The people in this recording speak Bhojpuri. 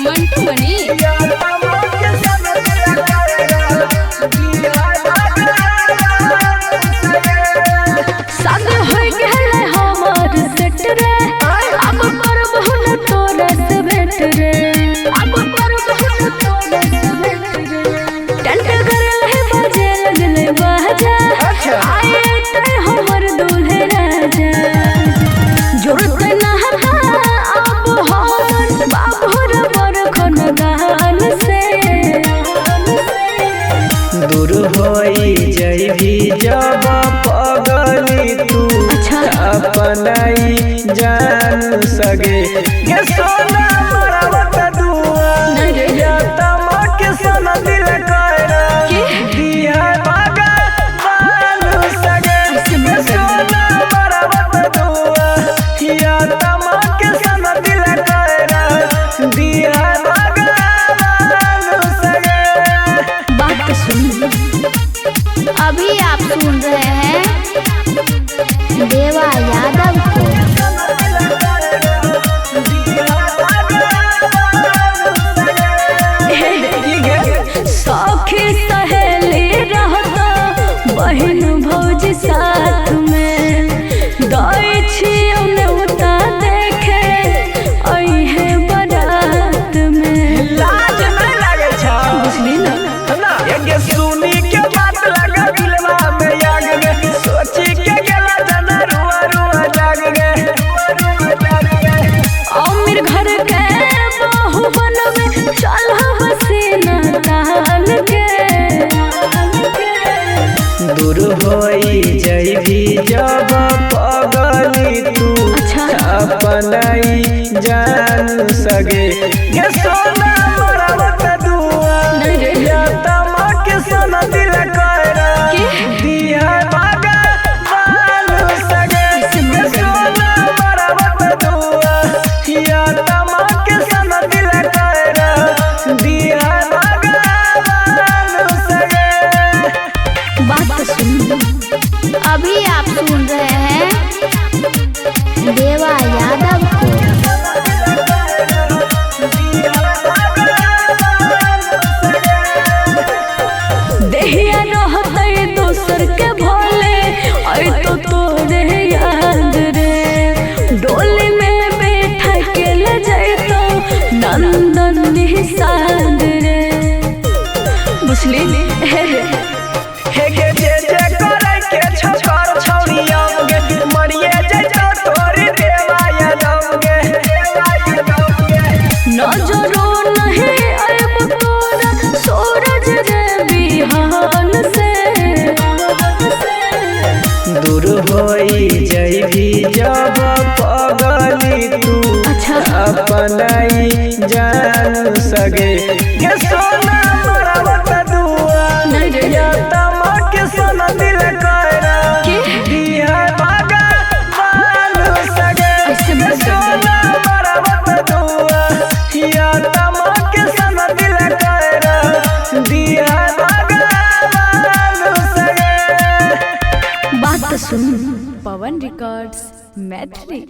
मंटू मनी दूर होई जैभी जब पगली तू अपनाई जान सगे गे सोना मरवत दुआ या तमा के सन दिल कर दिया भगवान सगे गे सोना मरवत दुआ या तमा के सन दिल कर दिया अभी आप सुन रहे हैं देवा यादव को। सखी सहेली रहता बहन भौज साथ में दई छियौने उता देखे अइहे बारात में लाज नहीं लगे छा बुझली ना ये सुनी के बात लगा दिलवा में आग गे सोची के गेला जना रुआ रुआ जाग गे अमीर घर के बहू बनवे चल हसीना तान के दूर होई जैभी जब पगली तू अपनाई जान सगे गे सोना मरवत दुआ या तमा के सन दिल कर दिया भगवान सगे गे सोना मरवत दुआ या तमा के सन दिल कर दिया भगवान सगे। बात तो सुन अभी आप सुन रहे हैं देवा यादव को। देहिया रहते दोसर के भोले आई तो तोरे याद रे डोली में बैठा के ले जातो नंदन निषाद रे बुझली हे रे हे गे जे करे के छछर छौरिया गे मरिए जइतो तोरी देवा यादव गे नजरो नहीं आयब तोरा सूरज रे बिहान से दूर होई जैभी जब पगली तू अपनाई जान सगे गे सोना मरवत दुआ या तमा के सन दिल कर दिया भगवान सगे गे सोना मरवत दुआ या तमा के सन दिल कर दिया भगवान सगे। बात सुन पवन रिकॉर्ड्स मैथिली